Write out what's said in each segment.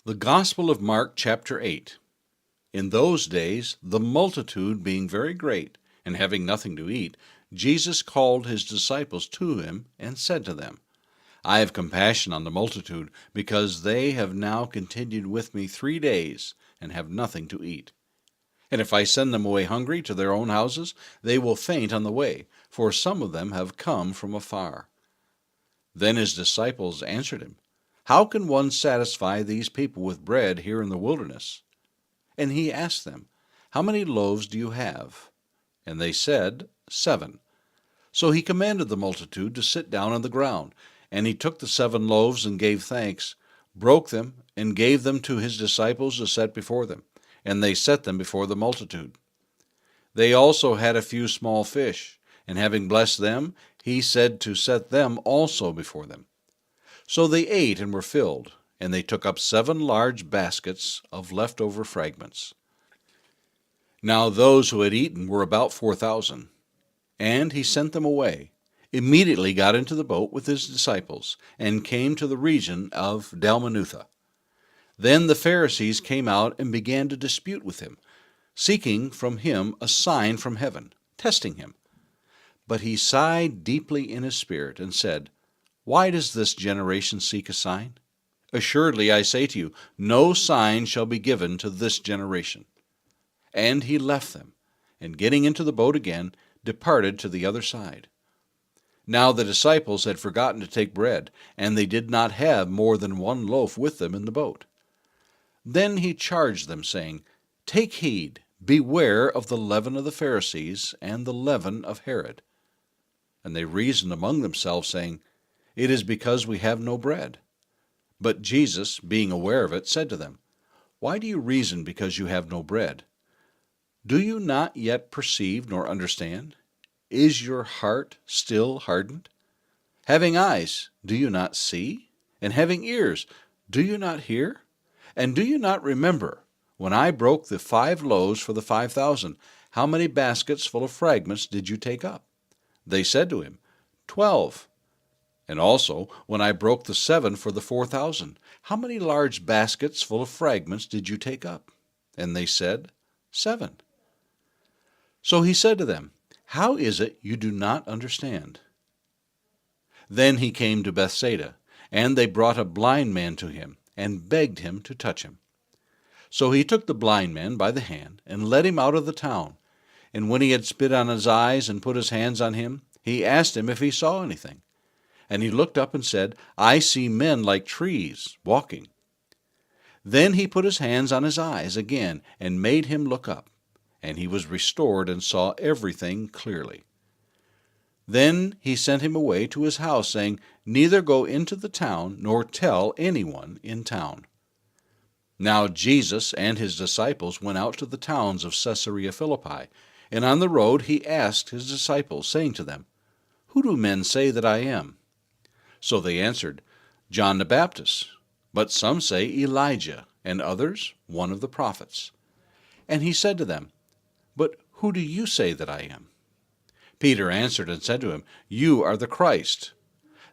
The Gospel of Mark, chapter 8. In those days, the multitude being very great, and having nothing to eat, Jesus called his disciples to him, and said to them, I have compassion on the multitude, because they have now continued with me 3 days, and have nothing to eat. And if I send them away hungry to their own houses, they will faint on the way, for some of them have come from afar. Then his disciples answered him, How can one satisfy these people with bread here in the wilderness? And he asked them, How many loaves do you have? And they said, 7. So he commanded the multitude to sit down on the ground. And he took the 7 loaves and gave thanks, broke them, and gave them to his disciples to set before them. And they set them before the multitude. They also had a few small fish, and having blessed them, he said to set them also before them. So they ate and were filled, and they took up 7 large baskets of leftover fragments. Now those who had eaten were about 4,000. And he sent them away, immediately got into the boat with his disciples, and came to the region of Dalmanutha. Then the Pharisees came out and began to dispute with him, seeking from him a sign from heaven, testing him. But he sighed deeply in his spirit, and said, Why does this generation seek a sign? Assuredly, I say to you, no sign shall be given to this generation. And he left them, and getting into the boat again, departed to the other side. Now the disciples had forgotten to take bread, and they did not have more than 1 loaf with them in the boat. Then he charged them, saying, Take heed, beware of the leaven of the Pharisees and the leaven of Herod. And they reasoned among themselves, saying, It is because we have no bread. But Jesus, being aware of it, said to them, Why do you reason because you have no bread? Do you not yet perceive nor understand? Is your heart still hardened? Having eyes, do you not see? And having ears, do you not hear? And do you not remember, when I broke the 5 loaves for the 5,000, how many baskets full of fragments did you take up? They said to him, 12. And also, when I broke the 7 for the 4,000, how many large baskets full of fragments did you take up? And they said, 7. So he said to them, How is it you do not understand? Then he came to Bethsaida, and they brought a blind man to him, and begged him to touch him. So he took the blind man by the hand, and led him out of the town. And when he had spit on his eyes and put his hands on him, he asked him if he saw anything. And he looked up and said, I see men like trees walking. Then he put his hands on his eyes again, and made him look up. And he was restored and saw everything clearly. Then he sent him away to his house, saying, Neither go into the town, nor tell anyone in town. Now Jesus and his disciples went out to the towns of Caesarea Philippi, and on the road he asked his disciples, saying to them, Who do men say that I am? So they answered, John the Baptist, but some say Elijah, and others one of the prophets. And he said to them, But who do you say that I am? Peter answered and said to him, You are the Christ.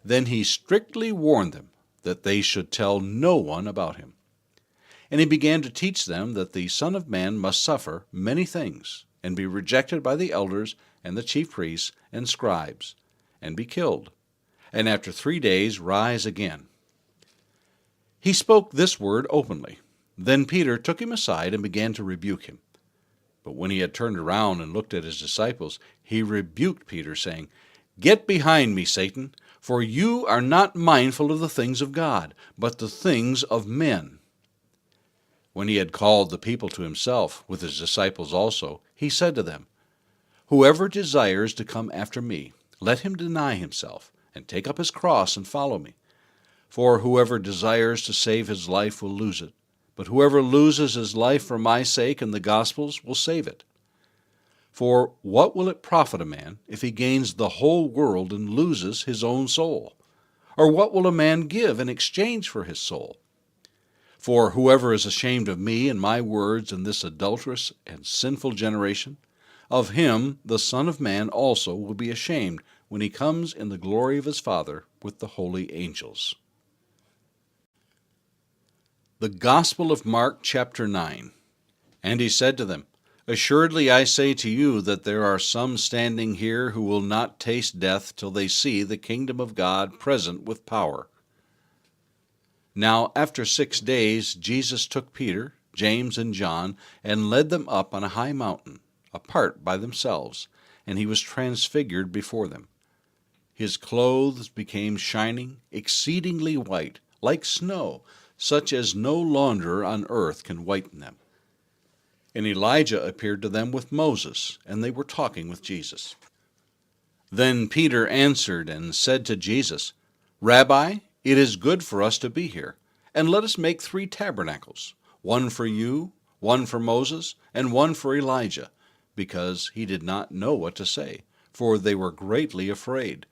Then he strictly warned them that they should tell no one about him. And he began to teach them that the Son of Man must suffer many things, and be rejected by the elders and the chief priests and scribes, and be killed, and after 3 days rise again. He spoke this word openly. Then Peter took him aside and began to rebuke him. But when he had turned around and looked at his disciples, he rebuked Peter, saying, Get behind me, Satan, for you are not mindful of the things of God, but the things of men. When he had called the people to himself, with his disciples also, he said to them, Whoever desires to come after me, let him deny himself, and take up his cross and follow me. For whoever desires to save his life will lose it, but whoever loses his life for my sake and the gospel's will save it. For what will it profit a man if he gains the whole world and loses his own soul? Or what will a man give in exchange for his soul? For whoever is ashamed of me and my words in this adulterous and sinful generation, of him the Son of Man also will be ashamed when he comes in the glory of his Father with the holy angels. The Gospel of Mark, chapter 9. And he said to them, Assuredly I say to you that there are some standing here who will not taste death till they see the kingdom of God present with power. Now after 6 days Jesus took Peter, James, and John, and led them up on a high mountain, apart by themselves, and he was transfigured before them. His clothes became shining, exceedingly white, like snow, such as no launderer on earth can whiten them. And Elijah appeared to them with Moses, and they were talking with Jesus. Then Peter answered and said to Jesus, Rabbi, it is good for us to be here, and let us make 3 tabernacles, one for you, one for Moses, and one for Elijah, because he did not know what to say, for they were greatly afraid.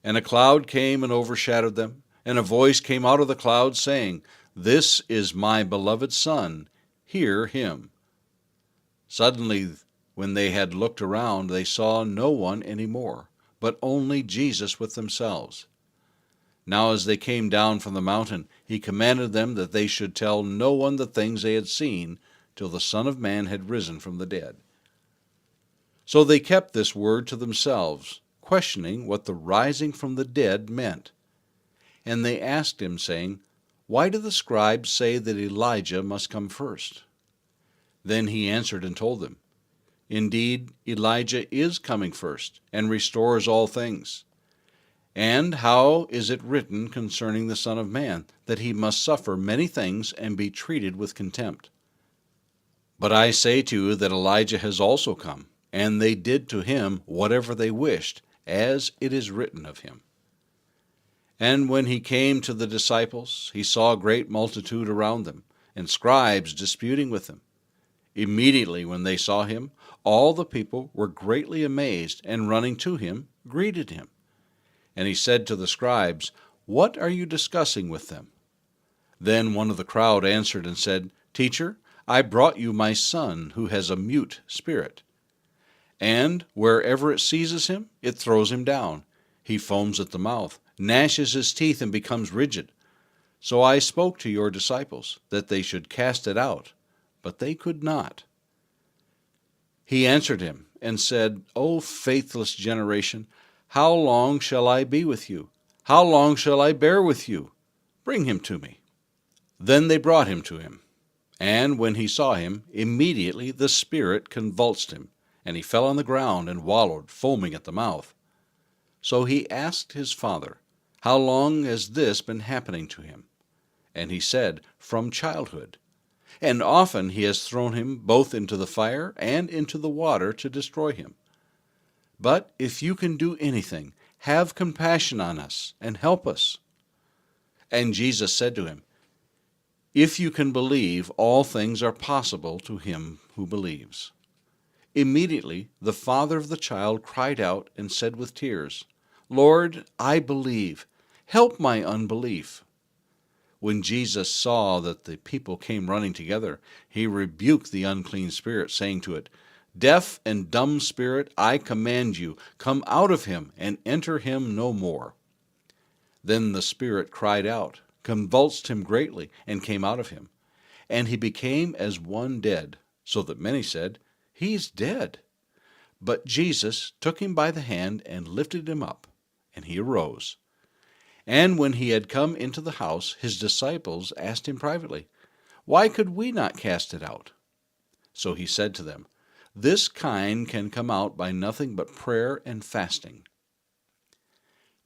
And a cloud came and overshadowed them, and a voice came out of the cloud, saying, This is my beloved Son, hear him. Suddenly, when they had looked around, they saw no one any more, but only Jesus with themselves. Now as they came down from the mountain, he commanded them that they should tell no one the things they had seen, till the Son of Man had risen from the dead. So they kept this word to themselves, questioning what the rising from the dead meant. And they asked him, saying, Why do the scribes say that Elijah must come first? Then he answered and told them, Indeed, Elijah is coming first, and restores all things. And how is it written concerning the Son of Man, that he must suffer many things and be treated with contempt? But I say to you that Elijah has also come, and they did to him whatever they wished, as it is written of him. And when he came to the disciples, he saw a great multitude around them, and scribes disputing with them. Immediately when they saw him, all the people were greatly amazed, and running to him, greeted him. And he said to the scribes, What are you discussing with them? Then one of the crowd answered and said, Teacher, I brought you my son, who has a mute spirit. And wherever it seizes him, it throws him down. He foams at the mouth, gnashes his teeth, and becomes rigid. So I spoke to your disciples, that they should cast it out, but they could not. He answered him and said, O faithless generation, how long shall I be with you? How long shall I bear with you? Bring him to me. Then they brought him to him. And when he saw him, immediately the spirit convulsed him, and he fell on the ground and wallowed, foaming at the mouth. So he asked his father, How long has this been happening to him? And he said, From childhood. And often he has thrown him both into the fire and into the water to destroy him. But if you can do anything, have compassion on us and help us. And Jesus said to him, If you can believe, all things are possible to him who believes. Immediately the father of the child cried out and said with tears, Lord, I believe. Help my unbelief. When Jesus saw that the people came running together, he rebuked the unclean spirit, saying to it, Deaf and dumb spirit, I command you, come out of him and enter him no more. Then the spirit cried out, convulsed him greatly, and came out of him. And he became as one dead, so that many said, He's dead. But Jesus took him by the hand and lifted him up, and he arose. And when he had come into the house, his disciples asked him privately, Why could we not cast it out? So he said to them, This kind can come out by nothing but prayer and fasting.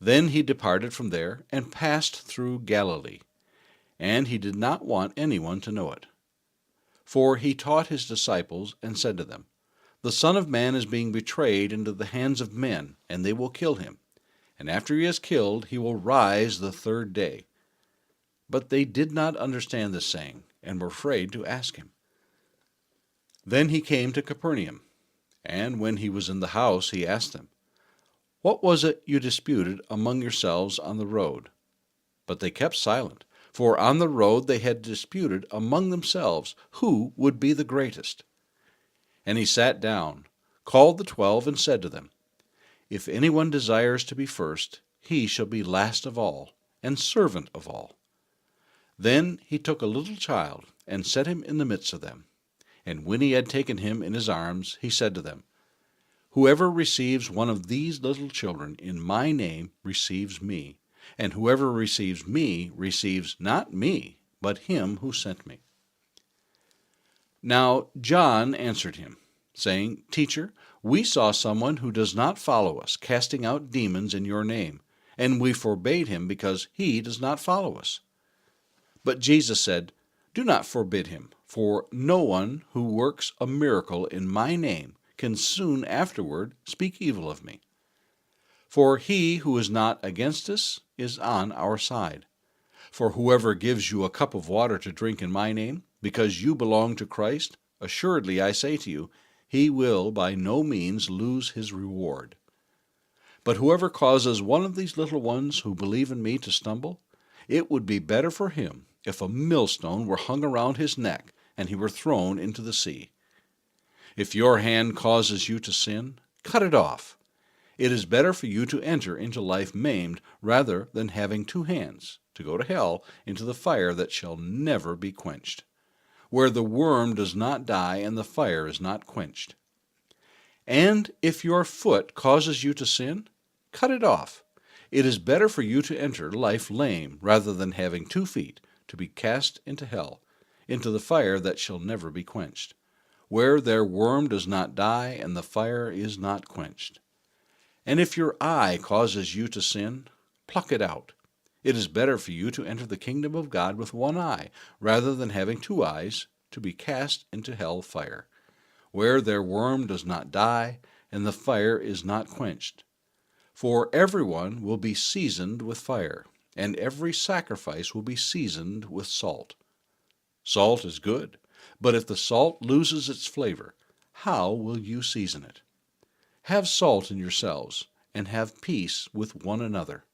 Then he departed from there and passed through Galilee, and he did not want anyone to know it. For he taught his disciples and said to them, The Son of Man is being betrayed into the hands of men, and they will kill him. And after he is killed, he will rise the 3rd day. But they did not understand this saying, and were afraid to ask him. Then he came to Capernaum, and when he was in the house, he asked them, What was it you disputed among yourselves on the road? But they kept silent, for on the road they had disputed among themselves who would be the greatest. And he sat down, called the 12, and said to them, If anyone desires to be first, he shall be last of all, and servant of all. Then he took a little child and set him in the midst of them. And when he had taken him in his arms, he said to them, Whoever receives one of these little children in my name receives me, and whoever receives me receives not me, but him who sent me. Now John answered him, saying, Teacher, we saw someone who does not follow us, casting out demons in your name, and we forbade him because he does not follow us. But Jesus said, Do not forbid him, for no one who works a miracle in my name can soon afterward speak evil of me. For he who is not against us is on our side. For whoever gives you a cup of water to drink in my name, because you belong to Christ, assuredly I say to you, he will by no means lose his reward. But whoever causes one of these little ones who believe in me to stumble, it would be better for him if a millstone were hung around his neck and he were thrown into the sea. If your hand causes you to sin, cut it off. It is better for you to enter into life maimed rather than having two hands, to go to hell, into the fire that shall never be quenched, where the worm does not die and the fire is not quenched. And if your foot causes you to sin, cut it off. It is better for you to enter life lame rather than having 2 feet, to be cast into hell, into the fire that shall never be quenched, where their worm does not die and the fire is not quenched. And if your eye causes you to sin, pluck it out. It is better for you to enter the kingdom of God with 1 eye, rather than having 2 eyes, to be cast into hell fire, where their worm does not die and the fire is not quenched. For everyone will be seasoned with fire, and every sacrifice will be seasoned with salt. Salt is good, but if the salt loses its flavor, how will you season it? Have salt in yourselves, and have peace with one another.